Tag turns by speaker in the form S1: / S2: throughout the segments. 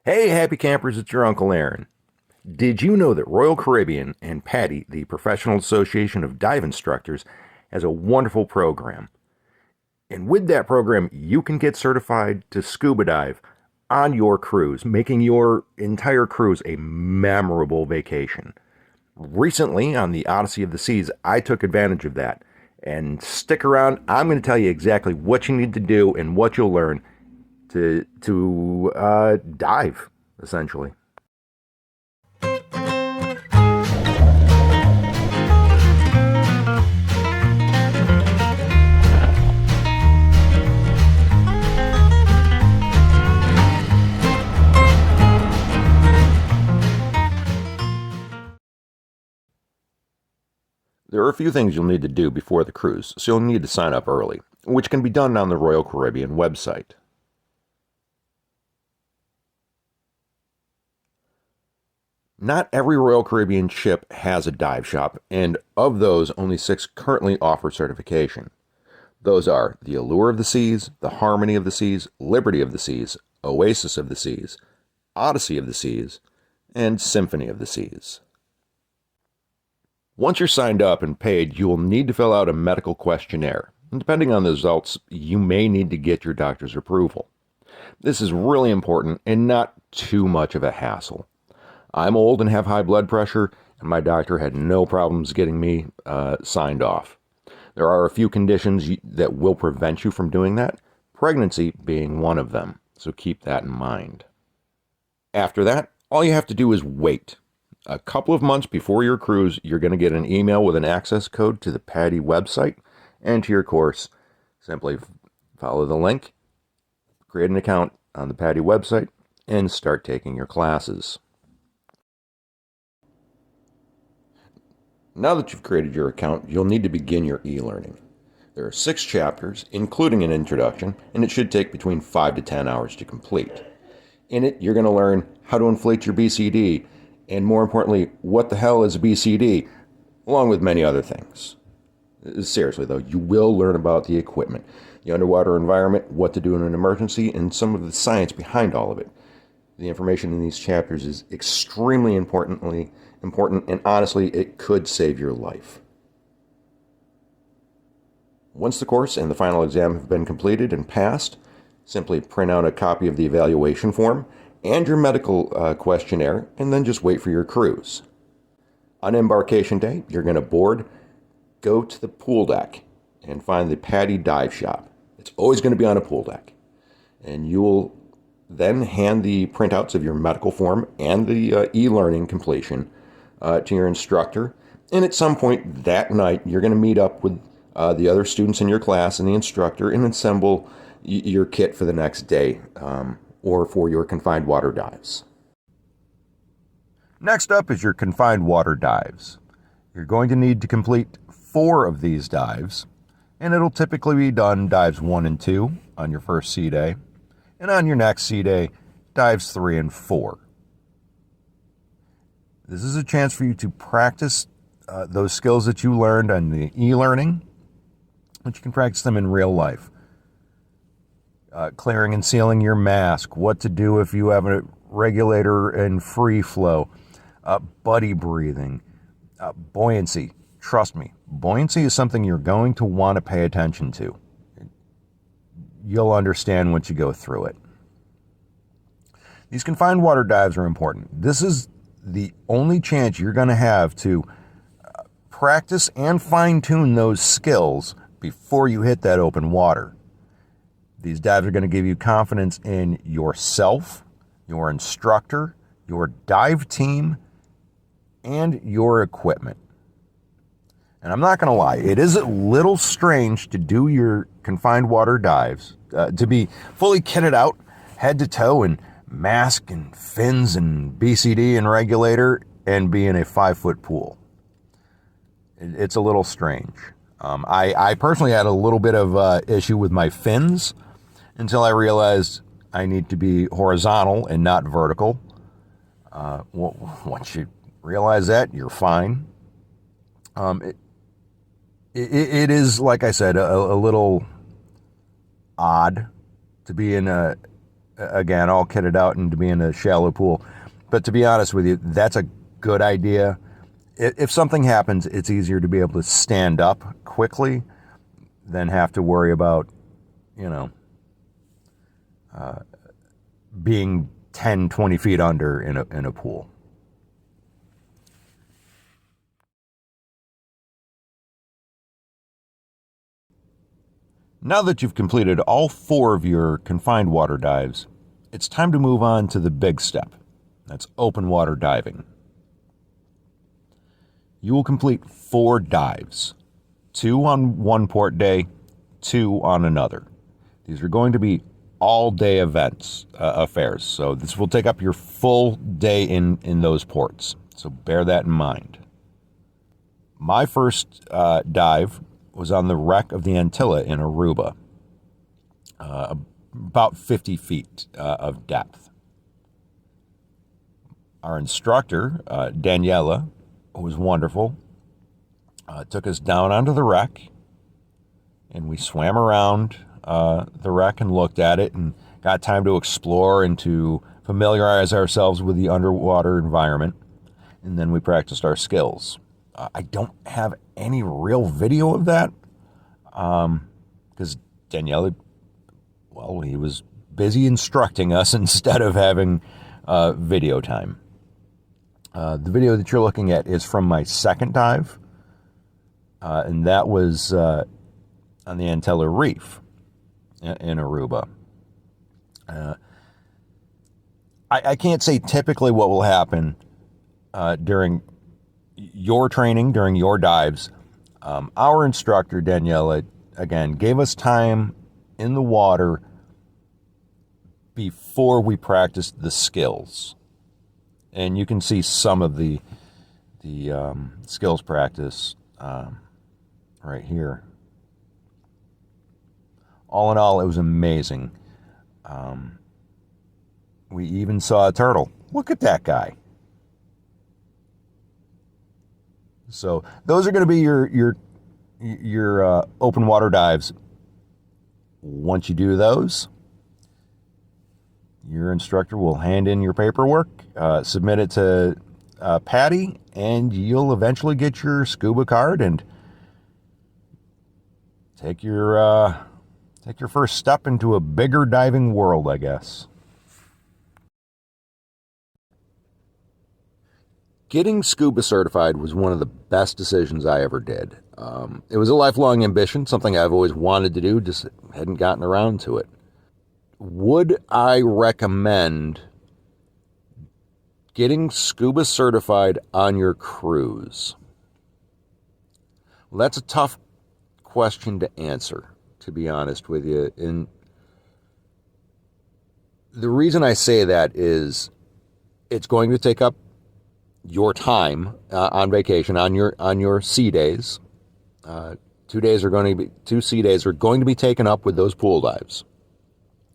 S1: Hey, happy campers, it's your Uncle Aaron. Did you know that Royal Caribbean and PADI, the Professional Association of Dive Instructors, has a wonderful program? And with that program, you can get certified to scuba dive on your cruise, making your entire cruise a memorable vacation. Recently, on the Odyssey of the Seas, I took advantage of that. And stick around, I'm going to tell you exactly what you need to do and what you'll learn to dive, essentially. There are a few things you'll need to do before the cruise, so you'll need to sign up early, which can be done on the Royal Caribbean website. Not every Royal Caribbean ship has a dive shop, and of those, only 6 currently offer certification. Those are the Allure of the Seas, the Harmony of the Seas, Liberty of the Seas, Oasis of the Seas, Odyssey of the Seas, and Symphony of the Seas. Once you're signed up and paid, you will need to fill out a medical questionnaire. And depending on the results, you may need to get your doctor's approval. This is really important and not too much of a hassle. I'm old and have high blood pressure, and my doctor had no problems getting me signed off. There are a few conditions that will prevent you from doing that, pregnancy being one of them, so keep that in mind. After that, all you have to do is wait. A couple of months before your cruise, you're going to get an email with an access code to the PADI website and to your course. Simply follow the link, create an account on the PADI website, and start taking your classes. Now that you've created your account, you'll need to begin your e-learning. There are 6 chapters, including an introduction, and it should take between 5 to 10 hours to complete. In it, you're going to learn how to inflate your BCD, and more importantly, what the hell is a BCD, along with many other things. Seriously though, you will learn about the equipment, the underwater environment, what to do in an emergency, and some of the science behind all of it. The information in these chapters is extremely important, and honestly, it could save your life. Once the course and the final exam have been completed and passed, simply print out a copy of the evaluation form and your medical questionnaire, and then just wait for your cruise. On embarkation day, you're going to board, go to the pool deck, and find the PADI dive shop. It's always going to be on a pool deck. And you will then hand the printouts of your medical form and the e-learning completion to your instructor. And at some point that night, you're going to meet up with the other students in your class and the instructor and assemble your kit for the next day. Or for your confined water dives. Next up is your confined water dives. You're going to need to complete 4 of these dives, and it'll typically be done dives 1 and 2 on your first sea day, and on your next sea day, dives 3 and 4. This is a chance for you to practice those skills that you learned on the e-learning, but you can practice them in real life. Clearing and sealing your mask, what to do if you have a regulator in free flow, buddy breathing, buoyancy. Trust me, buoyancy is something you're going to want to pay attention to. You'll understand once you go through it. These confined water dives are important. This is the only chance you're going to have to practice and fine-tune those skills before you hit that open water. These dives are going to give you confidence in yourself, your instructor, your dive team, and your equipment. And I'm not going to lie, it is a little strange to do your confined water dives, to be fully kitted out, head to toe, in mask and fins and BCD and regulator, and be in a 5-foot pool. It's a little strange. I personally had a little bit of issue with my fins, until I realized I need to be horizontal and not vertical. Once you realize that, you're fine. It is, like I said, a little odd to be in a again, all kitted out and to be in a shallow pool. But to be honest with you, that's a good idea. If something happens, it's easier to be able to stand up quickly than have to worry about, you know, being 10, 20 feet under in a pool. Now that you've completed all 4 of your confined water dives, it's time to move on to the big step. That's open water diving. You will complete 4 dives, 2 on one port day, 2 on another. These are going to be all-day affairs, so this will take up your full day in those ports, so bear that in mind. My first dive was on the wreck of the Antilla in Aruba, about 50 feet of depth. Our instructor, Daniela, who was wonderful, took us down onto the wreck, and we swam around the wreck and looked at it and got time to explore and to familiarize ourselves with the underwater environment. And then we practiced our skills. I don't have any real video of that because Daniela, well, he was busy instructing us instead of having video time. The video that you're looking at is from my second dive, and that was on the Antilla Reef in Aruba. I can't say typically what will happen during your training, during your dives. Our instructor, Daniela, again, gave us time in the water before we practiced the skills. And you can see some of the skills practice right here. All in all, it was amazing. We even saw a turtle. Look at that guy. So those are going to be your open water dives. Once you do those, your instructor will hand in your paperwork, submit it to Patty, and you'll eventually get your SCUBA card and take your first step into a bigger diving world, I guess. Getting SCUBA certified was one of the best decisions I ever did. It was a lifelong ambition, something I've always wanted to do, just hadn't gotten around to it. Would I recommend getting SCUBA certified on your cruise? Well, that's a tough question to answer, to be honest with you. And the reason I say that is it's going to take up your time on vacation, on your sea days. 2 sea days are going to be taken up with those pool dives.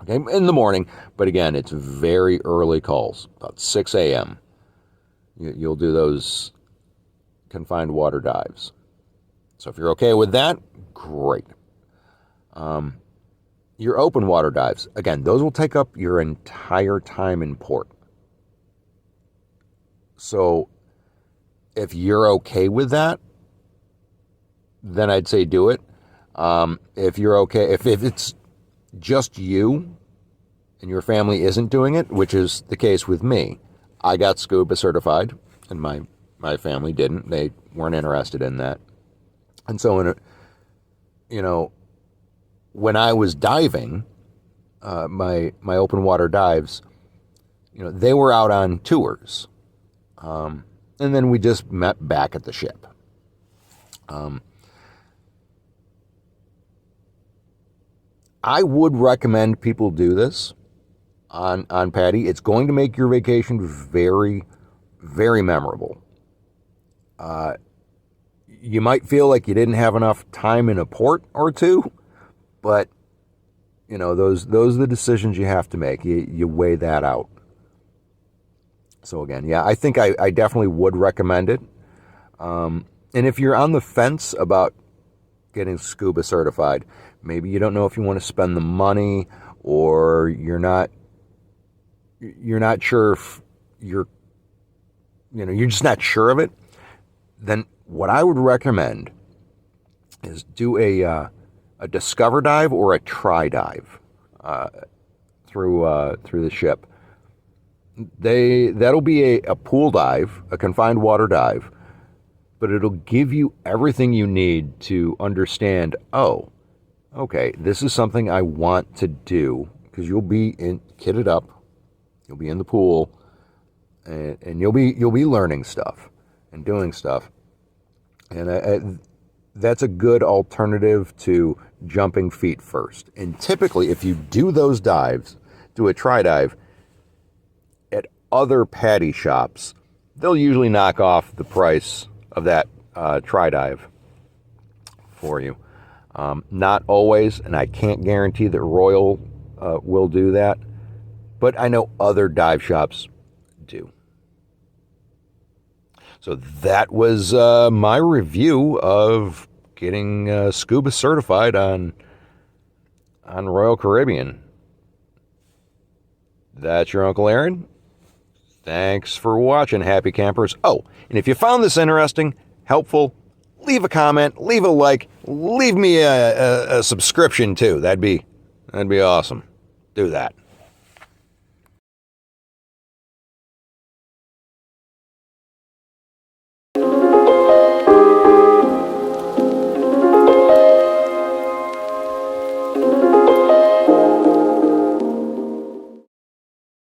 S1: Okay, in the morning, but again, it's very early calls, about 6 a.m. You'll do those confined water dives. So if you're okay with that, great. Your open water dives, again, those will take up your entire time in port. So if you're okay with that, then I'd say do it. If you're okay, if it's just you and your family isn't doing it, which is the case with me, I got SCUBA certified and my family didn't. They weren't interested in that. And so when I was diving, my open water dives, they were out on tours. And then we just met back at the ship. I would recommend people do this on Patty. It's going to make your vacation very, very memorable. You might feel like you didn't have enough time in a port or two, but those are the decisions you have to make. You weigh that out. So again, yeah, I think I definitely would recommend it. And if you're on the fence about getting SCUBA certified, maybe you don't know if you want to spend the money, or you're not you're not sure if you're just not sure of it, then what I would recommend is do a discover dive or a try dive through the ship. That'll be a pool dive, a confined water dive, but it'll give you everything you need to understand, oh, okay, this is something I want to do, because you'll be kitted up, you'll be in the pool, and you'll be learning stuff and doing stuff. And that's a good alternative to jumping feet first. And typically, if you do those dives, do a try dive at other paddy shops, they'll usually knock off the price of that try dive for you. Not always, and I can't guarantee that Royal will do that, but I know other dive shops do. So that was my review of getting scuba certified on Royal Caribbean. That's your Uncle Aaron. Thanks for watching, happy campers. Oh, and if you found this interesting, helpful, leave a comment, leave a like, leave me a subscription too. That'd be awesome. Do that.